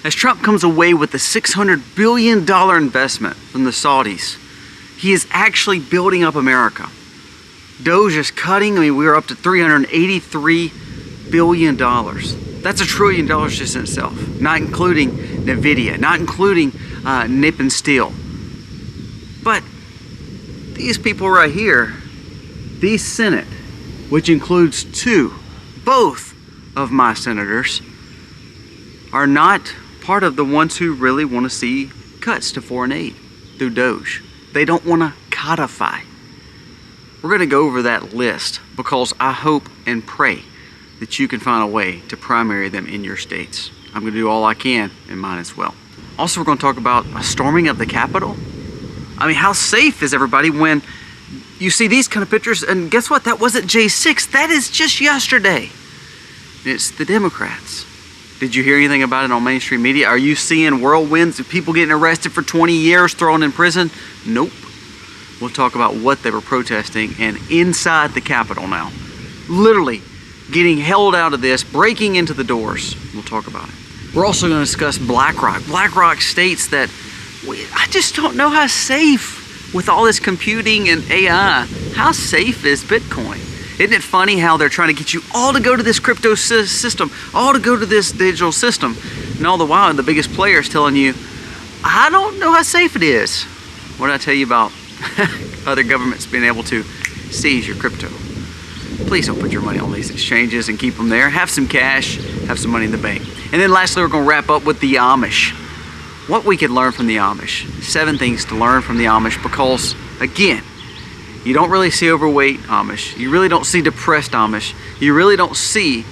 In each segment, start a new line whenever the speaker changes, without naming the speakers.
As Trump comes away with the $600 billion investment from the Saudis, he is actually building up America. Doge is cutting. I mean, we're up to $383 billion. That's $1 trillion just in itself, not including NVIDIA, not including Nippon Steel. But these people right here, the Senate, which includes both of my senators, are not part of the ones who really want to see cuts to foreign aid through Doge. They don't want to codify. We're going to go over that list because I hope and pray that you can find a way to primary them in your states. I'm going to do all I can in mine as well. Also, we're going to talk about a storming of the Capitol. I mean, how safe is everybody when you see these kind of pictures? And guess what? That wasn't J6. That is just yesterday. It's the Democrats. Did you hear anything about it on mainstream media? Are you seeing whirlwinds of people getting arrested for 20 years, thrown in prison? Nope. We'll talk about what they were protesting and inside the Capitol now. Literally getting held out of this, breaking into the doors. We'll talk about it. We're also going to discuss BlackRock. BlackRock states that I just don't know how safe with all this computing and AI. How safe is Bitcoin? Isn't it funny how they're trying to get you all to go to this crypto system, all to go to this digital system, and all the while the biggest player is telling you, I don't know how safe it is. What did I tell you about other governments being able to seize your crypto? Please don't put your money on these exchanges and keep them there. Have some cash, have some money in the bank. And then lastly, we're going to wrap up with the Amish. What we can learn from the Amish. 7 things to learn from the Amish because, again, you don't really see overweight Amish. You really don't see depressed Amish. You really don't see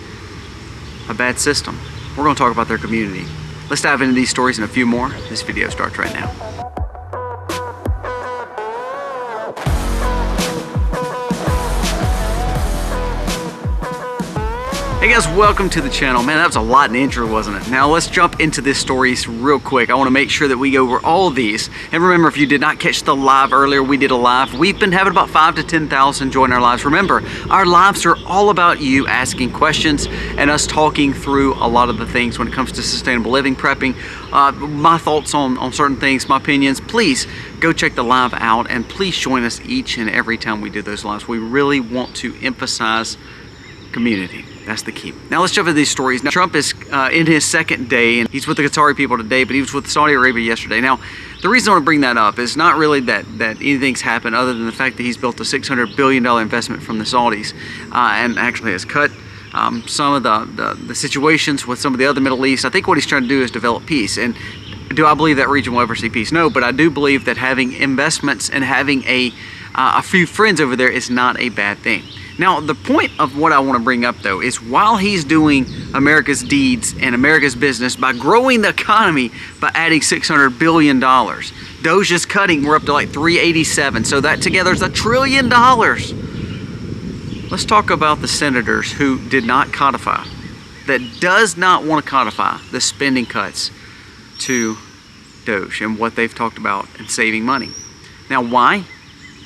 a bad system. We're going to talk about their community. Let's dive into these stories and a few more. This video starts right now. Hey guys, welcome to the channel. Man, that was a lot in the intro, wasn't it? Now let's jump into this story real quick. I want to make sure that we go over all of these. And remember, if you did not catch the live earlier, we did a live. We've been having about 5,000 to 10,000 join our lives. Remember, our lives are all about you asking questions and us talking through a lot of the things when it comes to sustainable living, prepping, my thoughts on certain things, my opinions. Please go check the live out and please join us each and every time we do those lives. We really want to emphasize community. That's the key. Now let's jump into these stories. Now Trump is in his second day and he's with the Qatari people today, but he was with Saudi Arabia yesterday. Now the reason I want to bring that up is not really that anything's happened other than the fact that he's built a $600 billion investment from the Saudis and actually has cut some of the situations with some of the other Middle East. I think what he's trying to do is develop peace. And do I believe that region will ever see peace? No, but I do believe that having investments and having a few friends over there is not a bad thing. Now, the point of what I want to bring up, though, is while he's doing America's deeds and America's business by growing the economy by adding $600 billion, Doge is cutting, we're up to like 387, so that together is $1 trillion. Let's talk about the senators who did not codify, that does not want to codify the spending cuts to Doge and what they've talked about in saving money. Now, why?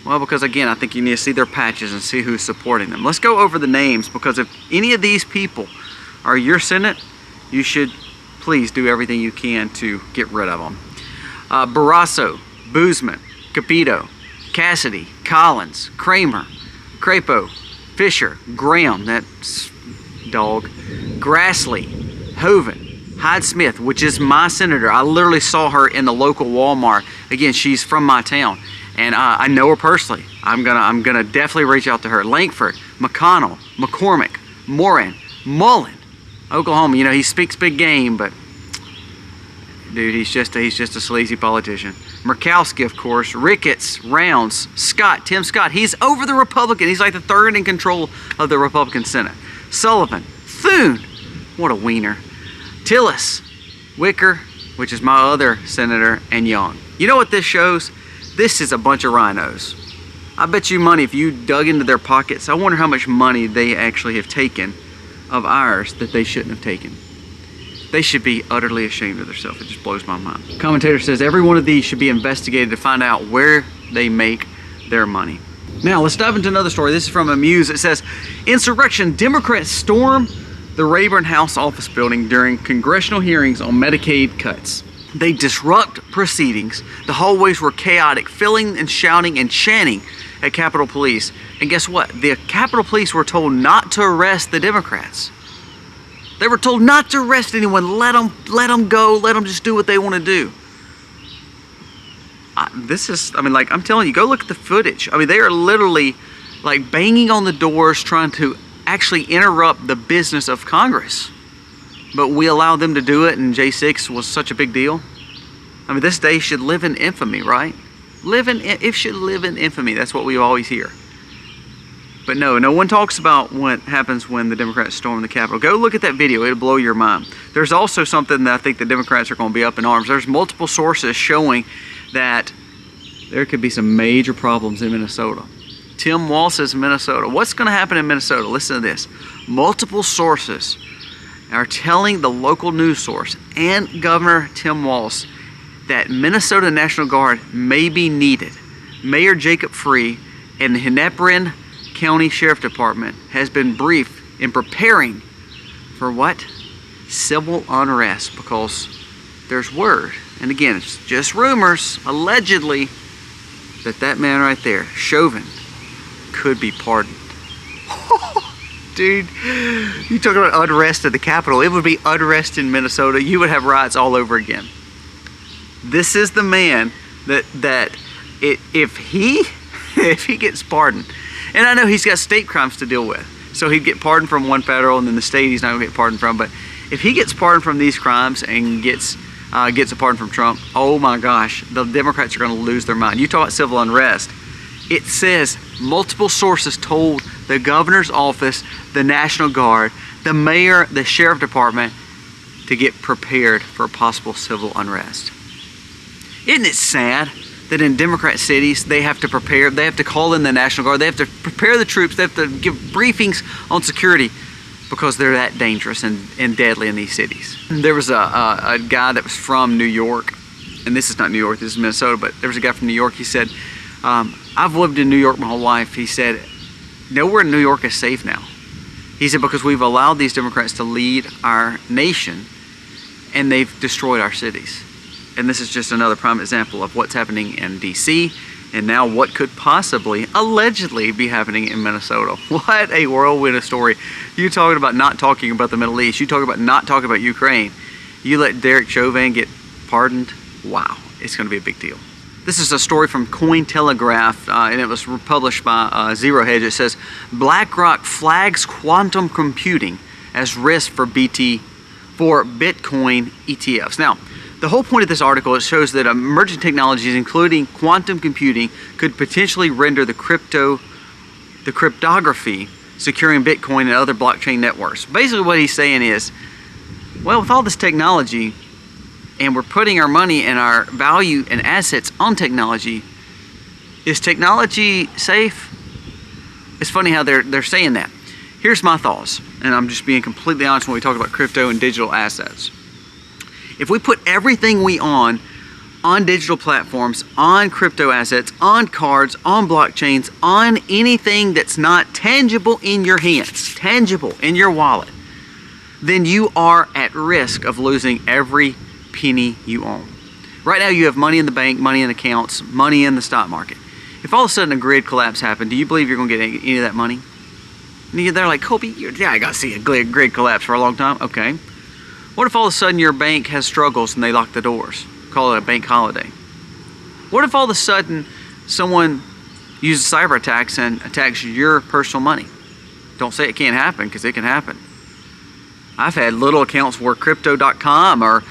Well, because again, I think you need to see their patches and see who's supporting them. Let's go over the names because if any of these people are your Senate, you should please do everything you can to get rid of them. Barrasso, Boozman, Capito, Cassidy, Collins, Kramer, Crapo, Fisher, Graham, that's dog, Grassley, Hoeven, Hyde Smith, which is my senator. I literally saw her in the local Walmart. Again, she's from my town. And I know her personally. I'm gonna definitely reach out to her. Lankford, McConnell, McCormick, Moran, Mullen, Oklahoma. You know, he speaks big game, but dude, he's just a sleazy politician. Murkowski, of course, Ricketts, Rounds, Scott, Tim Scott. He's over the Republican. He's like the third in control of the Republican Senate. Sullivan, Thune, what a wiener. Tillis, Wicker, which is my other senator, and Young. You know what this shows? This is a bunch of rhinos. I bet you money if you dug into their pockets, I wonder how much money they actually have taken of ours that they shouldn't have taken. They should be utterly ashamed of themselves. It just blows my mind. Commentator says every one of these should be investigated to find out where they make their money. Now let's dive into another story. This is from Amuse. It says, insurrection, Democrats storm the Rayburn House office building during congressional hearings on Medicaid cuts. They disrupt proceedings. The hallways were chaotic, filling and shouting and chanting at Capitol Police. And guess what? The Capitol Police were told not to arrest the Democrats. They were told not to arrest anyone. Let them go. Let them just do what they want to do. I'm telling you, go look at the footage. I mean, they are literally like banging on the doors, trying to actually interrupt the business of Congress. But we allowed them to do it, and J6 was such a big deal. I mean, this day should live in infamy, right? It should live in infamy. That's what we always hear. But no one talks about what happens when the Democrats storm the Capitol. Go look at that video. It'll blow your mind. There's also something that I think the Democrats are going to be up in arms. There's multiple sources showing that there could be some major problems in Minnesota. Tim Walz says Minnesota. What's going to happen in Minnesota? Listen to this. Multiple sources are telling the local news source and Governor Tim Walz that Minnesota National Guard may be needed. Mayor Jacob Free and the Hennepin County Sheriff Department has been briefed in preparing for what? Civil unrest, because there's word, and again, it's just rumors, allegedly, that man right there, Chauvin, could be pardoned. Dude, you talk about unrest at the Capitol. It would be unrest in Minnesota. You would have riots all over again. This is the man that if he gets pardoned, and I know he's got state crimes to deal with, so he'd get pardoned from one federal, and then the state he's not going to get pardoned from. But if he gets pardoned from these crimes and gets a pardon from Trump, oh my gosh, the Democrats are going to lose their mind. You talk about civil unrest. It says multiple sources told the governor's office, the National Guard, the mayor, the sheriff department to get prepared for possible civil unrest. Isn't it sad that in Democrat cities they have to prepare, they have to call in the National Guard, they have to prepare the troops, they have to give briefings on security because they're that dangerous and deadly in these cities. There was a guy that was from New York, and this is not New York, this is Minnesota, but there was a guy from New York. He said, I've lived in New York my whole life. He said, nowhere in New York is safe now. He said, because we've allowed these Democrats to lead our nation and they've destroyed our cities. And this is just another prime example of what's happening in DC and now what could possibly, allegedly, be happening in Minnesota. What a whirlwind of story. You talking about not talking about the Middle East. You talking about not talking about Ukraine. You let Derek Chauvin get pardoned. Wow, it's going to be a big deal. This is a story from Cointelegraph, and it was published by Zero Hedge. It says, BlackRock flags quantum computing as risk for Bitcoin ETFs. Now, the whole point of this article, it shows that emerging technologies, including quantum computing, could potentially render the cryptography securing Bitcoin and other blockchain networks. Basically what he's saying is, well, with all this technology, and we're putting our money and our value and assets on technology, is technology safe? It's funny how they're saying that. Here's my thoughts, and I'm just being completely honest when we talk about crypto and digital assets. If we put everything we own on digital platforms, on crypto assets, on cards, on blockchains, on anything that's not tangible in your hands, tangible in your wallet, then you are at risk of losing every penny you own. Right now you have money in the bank, money in accounts, money in the stock market. If all of a sudden a grid collapse happened, do you believe you're going to get any of that money? And they're like, Kobe, I got to see a grid collapse for a long time. Okay. What if all of a sudden your bank has struggles and they lock the doors? Call it a bank holiday. What if all of a sudden someone uses cyber attacks and attacks your personal money? Don't say it can't happen, because it can happen. I've had little accounts where crypto.com or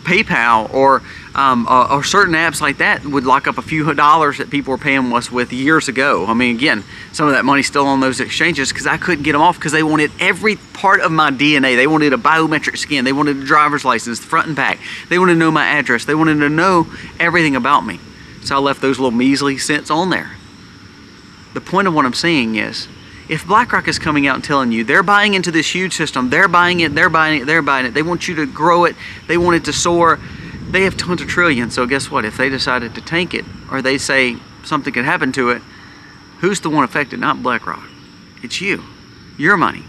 PayPal or certain apps like that would lock up a few dollars that people were paying us with years ago. I mean, again, some of that money's still on those exchanges because I couldn't get them off because they wanted every part of my DNA. They wanted a biometric scan. They wanted a driver's license, front and back. They wanted to know my address. They wanted to know everything about me. So I left those little measly cents on there. The point of what I'm saying is, if BlackRock is coming out and telling you they're buying into this huge system, they're buying it, they're buying it, they're buying it, they want you to grow it, they want it to soar, they have tons of trillions. So guess what? If they decided to tank it, or they say something could happen to it, who's the one affected? Not BlackRock. It's you. Your money.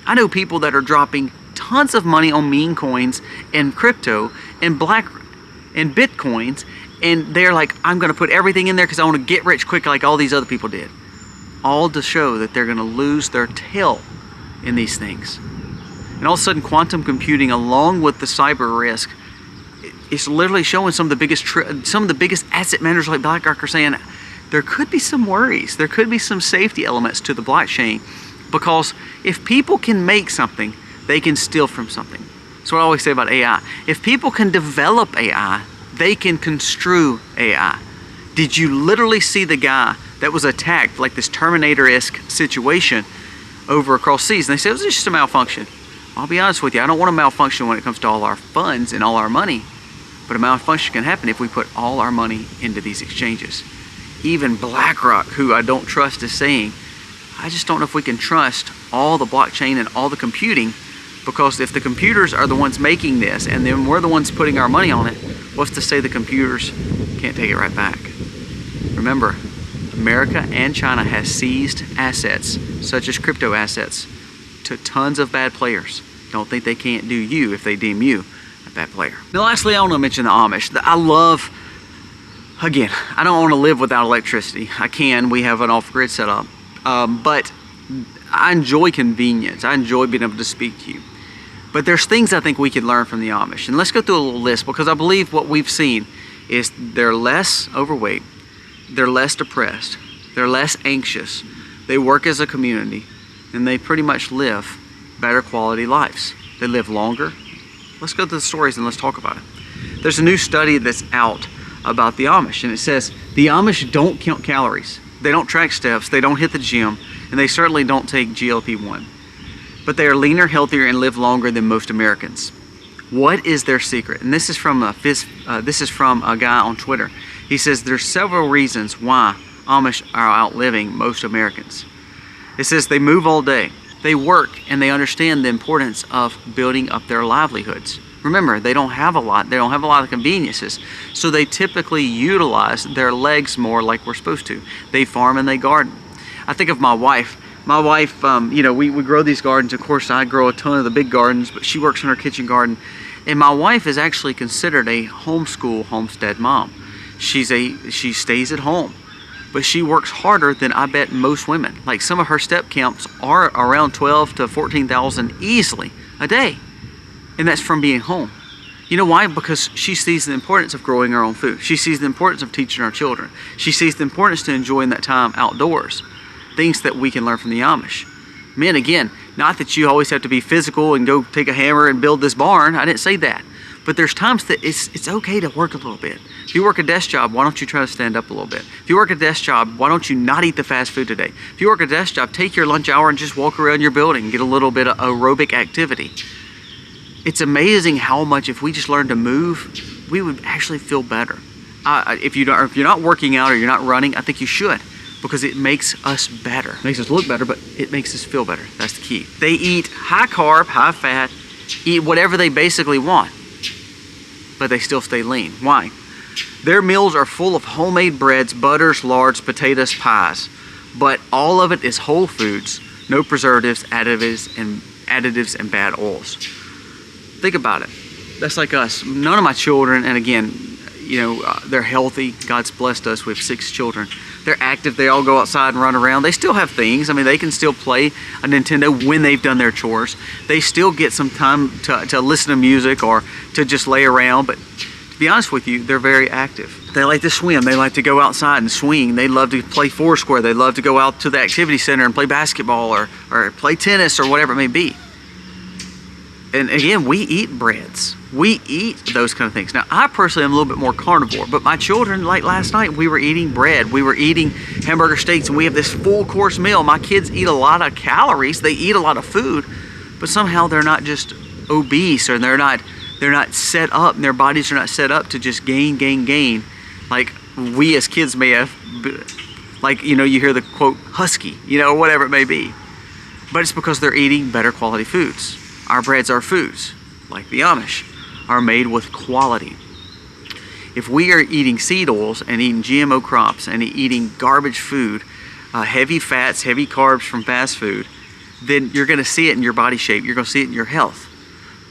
I know people that are dropping tons of money on meme coins and crypto and Bitcoins, and they're like, I'm going to put everything in there because I want to get rich quick like all these other people did. All to show that they're going to lose their tail in these things. And all of a sudden, quantum computing, along with the cyber risk, is literally showing some of the biggest asset managers like BlackRock are saying there could be some worries. There could be some safety elements to the blockchain, because if people can make something, they can steal from something. That's what I always say about AI. If people can develop AI, they can construe AI. Did you literally see the guy that was attacked, like this Terminator-esque situation over across seas? And they said it was just a malfunction. I'll be honest with you, I don't want a malfunction when it comes to all our funds and all our money, but a malfunction can happen if we put all our money into these exchanges. Even BlackRock, who I don't trust, is saying, I just don't know if we can trust all the blockchain and all the computing, because if the computers are the ones making this and then we're the ones putting our money on it, what's to say the computers can't take it right back? Remember, America and China has seized assets, such as crypto assets, to tons of bad players. Don't think they can't do you if they deem you a bad player. Now lastly, I want to mention the Amish. I love, again, I don't want to live without electricity. I can, we have an off-grid setup, but I enjoy convenience. I enjoy being able to speak to you. But there's things I think we can learn from the Amish. And let's go through a little list, because I believe what we've seen is they're less overweight, they're less depressed, they're less anxious, they work as a community, and they pretty much live better quality lives. They live longer. Let's go through the stories and let's talk about it. There's a new study that's out about the Amish, and it says the Amish don't count calories, they don't track steps, they don't hit the gym, and they certainly don't take GLP-1. But they are leaner, healthier, and live longer than most Americans. What is their secret? And this is from a guy on Twitter. He says there's several reasons why Amish are outliving most Americans. It says they move all day, they work, and they understand the importance of building up their livelihoods. Remember, they don't have a lot of conveniences, so they typically utilize their legs more like we're supposed to. They farm and they garden. I think of my wife. My wife, you know, we grow these gardens. Of course, I grow a ton of the big gardens, but she works in her kitchen garden. And my wife is actually considered a homestead mom. She stays at home, but she works harder than I bet most women. Like, some of her step counts are around 12 to 14,000 easily a day. And that's from being home. You know why? Because she sees the importance of growing her own food. She sees the importance of teaching her children. She sees the importance to enjoying that time outdoors. Things that we can learn from the Amish. Men, again, not that you always have to be physical and go take a hammer and build this barn. I didn't say that. But there's times that it's okay to work a little bit. If you work a desk job, why don't you try to stand up a little bit? If you work a desk job, why don't you not eat the fast food today? If you work a desk job, take your lunch hour and just walk around your building and get a little bit of aerobic activity. It's amazing how much, if we just learn to move, we would actually feel better. If you're not working out or you're not running, I think you should, because it makes us better. It makes us look better, but it makes us feel better. That's the key. They eat high carb, high fat, eat whatever they basically want, but they still stay lean. Why? Their meals are full of homemade breads, butters, lards, potatoes, pies, but all of it is whole foods, no preservatives, additives, and bad oils. Think about it. That's like us. None of my children, and again, you know, they're healthy. God's blessed us with 6 children. They're active. They all go outside and run around. They still have things. I mean, they can still play a Nintendo when they've done their chores. They still get some time to listen to music or to just lay around. But to be honest with you, they're very active. They like to swim. They like to go outside and swing. They love to play foursquare. They love to go out to the activity center and play basketball or play tennis or whatever it may be. And again, we eat breads. We eat those kind of things. Now, I personally am a little bit more carnivore, but my children, like last night, we were eating bread. We were eating hamburger steaks, and we have this full course meal. My kids eat a lot of calories. They eat a lot of food, but somehow they're not just obese, or they're not set up, and their bodies are not set up to just gain, like we as kids may have, like, you know, you hear the quote, husky, you know, whatever it may be. But it's because they're eating better quality foods. Our breads, our foods, like the Amish, are made with quality. If we are eating seed oils and eating GMO crops and eating garbage food, heavy fats, heavy carbs from fast food, then you're going to see it in your body shape. You're going to see it in your health.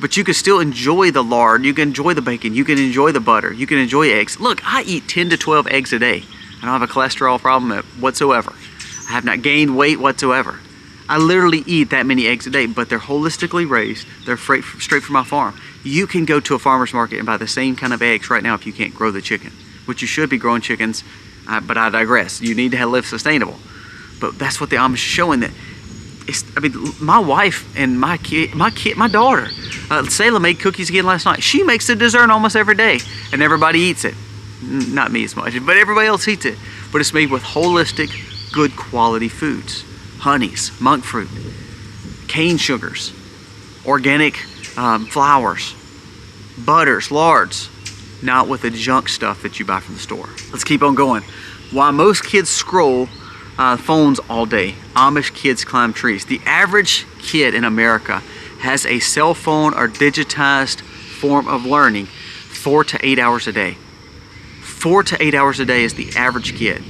But you can still enjoy the lard. You can enjoy the bacon. You can enjoy the butter. You can enjoy eggs. Look, I eat 10 to 12 eggs a day. I don't have a cholesterol problem whatsoever. I have not gained weight whatsoever. I literally eat that many eggs a day, but they're holistically raised. They're straight from my farm. You can go to a farmer's market and buy the same kind of eggs right now if you can't grow the chicken, which you should be growing chickens, but I digress. You need to live sustainable. But that's what the Amish is showing, that I mean, my wife and my daughter, Selah made cookies again last night. She makes the dessert almost every day, and everybody eats it. Not me as much, but everybody else eats it. But it's made with holistic, good quality foods. Honeys, monk fruit, cane sugars, organic flours, butters, lards, not with the junk stuff that you buy from the store. Let's keep on going. While most kids scroll phones all day, Amish kids climb trees. The average kid in America has a cell phone or digitized form of learning 4 to 8 hours a day. 4 to 8 hours a day is the average kid.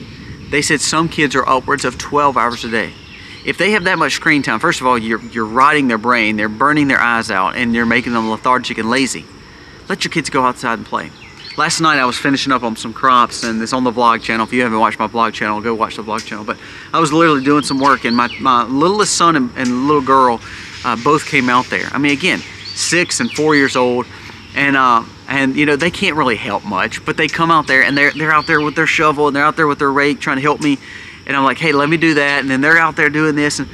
They said some kids are upwards of 12 hours a day. If they have that much screen time, first of all, you're rotting their brain, they're burning their eyes out, and you're making them lethargic and lazy. Let your kids go outside and play. Last night I was finishing up on some crops, and it's on the vlog channel. If you haven't watched my vlog channel, go watch the vlog channel. But I was literally doing some work, and my littlest son and little girl both came out there. I mean, again, 6 and 4 years old, and you know, they can't really help much, but they come out there and they're out there with their shovel and they're out there with their rake trying to help me. And I'm like, hey, let me do that. And then they're out there doing this, and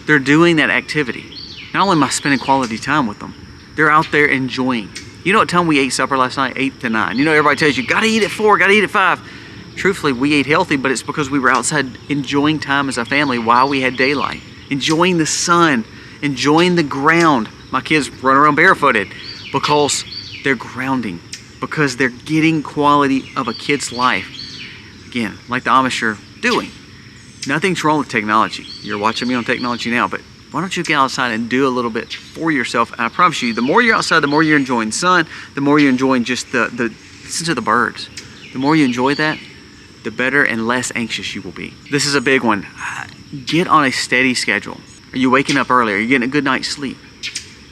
they're doing that activity. Not only am I spending quality time with them, they're out there enjoying. You know what time we ate supper last night? 8 to 9. You know, everybody tells you, gotta eat at 4, gotta eat at 5. Truthfully, we ate healthy, but it's because we were outside enjoying time as a family while we had daylight. Enjoying the sun, enjoying the ground. My kids run around barefooted because they're grounding, because they're getting quality of a kid's life. Again, like the Amish are doing. Nothing's wrong with technology. You're watching me on technology now, but why don't you get outside and do a little bit for yourself? And I promise you, the more you're outside, the more you're enjoying the sun, the more you're enjoying just listen to the birds. The more you enjoy that, the better and less anxious you will be. This is a big one. Get on a steady schedule. Are you waking up early? Are you getting a good night's sleep?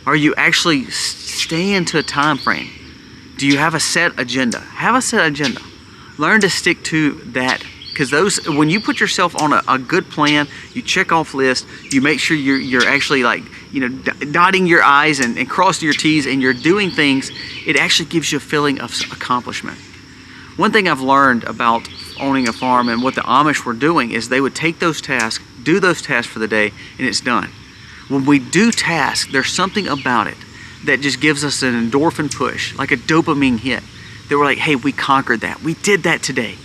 Are you actually staying to a time frame? Do you have a set agenda? Have a set agenda. Learn to stick to that. Because when you put yourself on a good plan, you check off list, you make sure you're actually, like, you know, dotting your I's and crossing your T's, and you're doing things, it actually gives you a feeling of accomplishment. One thing I've learned about owning a farm and what the Amish were doing is they would take those tasks, do those tasks for the day, and it's done. When we do tasks, there's something about it that just gives us an endorphin push, like a dopamine hit. That we're like, hey, we conquered that. We did that today.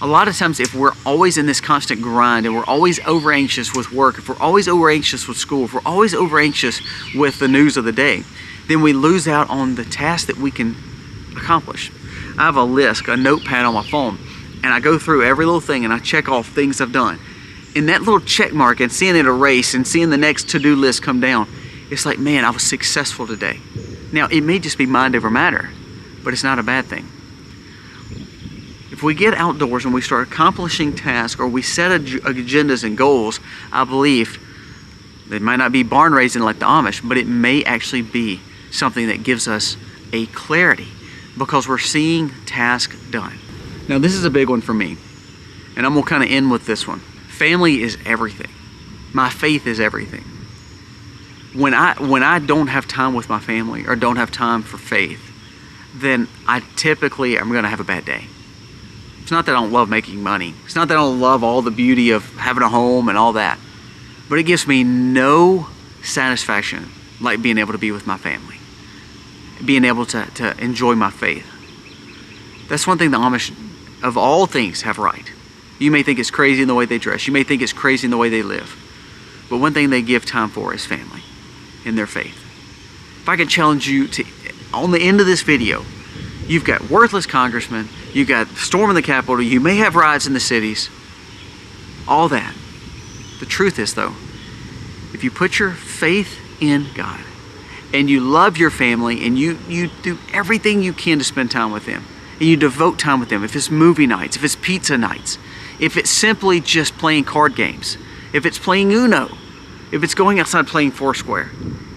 A lot of times, if we're always in this constant grind and we're always over anxious with work, if we're always over anxious with school, if we're always over anxious with the news of the day, then we lose out on the tasks that we can accomplish. I have a list, a notepad on my phone, and I go through every little thing and I check off things I've done. And that little check mark and seeing it erase and seeing the next to-do list come down, it's like, man, I was successful today. Now, it may just be mind over matter, but it's not a bad thing. If we get outdoors and we start accomplishing tasks, or we set agendas and goals, I believe they might not be barn raising like the Amish, but it may actually be something that gives us a clarity because we're seeing tasks done. Now, this is a big one for me, and I'm gonna kind of end with this one. Family is everything. My faith is everything. When I don't have time with my family or don't have time for faith, then I typically am gonna have a bad day. It's not that I don't love making money. It's not that I don't love all the beauty of having a home and all that. But it gives me no satisfaction like being able to be with my family. Being able to enjoy my faith. That's one thing the Amish, of all things, have right. You may think it's crazy in the way they dress. You may think it's crazy in the way they live. But one thing they give time for is family and their faith. If I could challenge you to, on the end of this video, you've got worthless congressmen, you've got storming the Capitol, you may have riots in the cities, all that. The truth is, though, if you put your faith in God and you love your family and you do everything you can to spend time with them and you devote time with them, if it's movie nights, if it's pizza nights, if it's simply just playing card games, if it's playing Uno, if it's going outside playing Foursquare,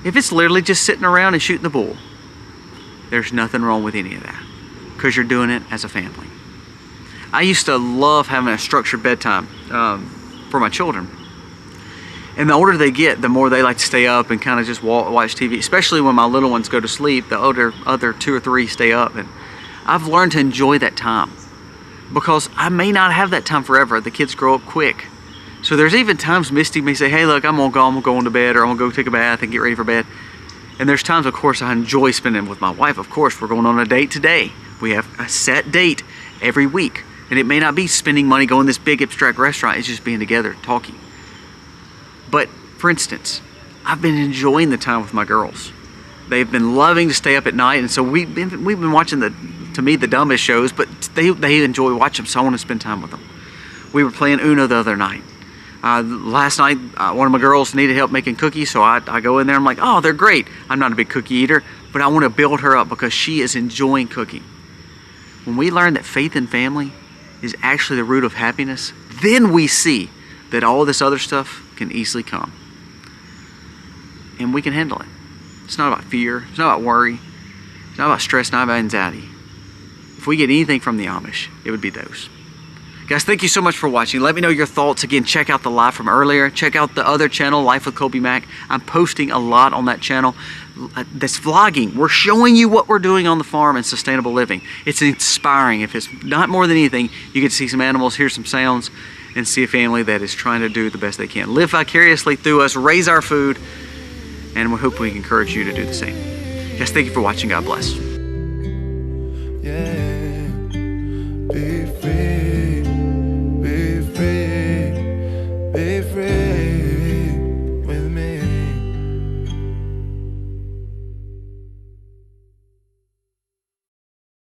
if it's literally just sitting around and shooting the bull, there's nothing wrong with any of that, because you're doing it as a family. I used to love having a structured bedtime for my children. And the older they get, the more they like to stay up and kind of just watch TV, especially when my little ones go to sleep. The other 2 or 3 stay up. And I've learned to enjoy that time, because I may not have that time forever. The kids grow up quick. So there's even times Misty may say, hey, look, I'm gonna go into bed, or I'm gonna go take a bath and get ready for bed. And there's times, of course, I enjoy spending with my wife. Of course, we're going on a date today. We have a set date every week. And it may not be spending money going to this big abstract restaurant. It's just being together, talking. But for instance, I've been enjoying the time with my girls. They've been loving to stay up at night, and so we've been watching to me, the dumbest shows, but they enjoy watching them, so I want to spend time with them. We were playing Uno the other night. Last night, one of my girls needed help making cookies, so I go in there, I'm like, oh, they're great. I'm not a big cookie eater, but I want to build her up because she is enjoying cooking. When we learn that faith and family is actually the root of happiness, then we see that all this other stuff can easily come. And we can handle it. It's not about fear. It's not about worry. It's not about stress, not about anxiety. If we get anything from the Amish, it would be those. Guys, thank you so much for watching. Let me know your thoughts. Again, check out the live from earlier. Check out the other channel, Life with Colby Mack. I'm posting a lot on that channel. That's vlogging. We're showing you what we're doing on the farm and sustainable living. It's inspiring. If it's not more than anything, you get to see some animals, hear some sounds, and see a family that is trying to do the best they can. Live vicariously through us, raise our food, and we hope we can encourage you to do the same. Guys, thank you for watching. God bless.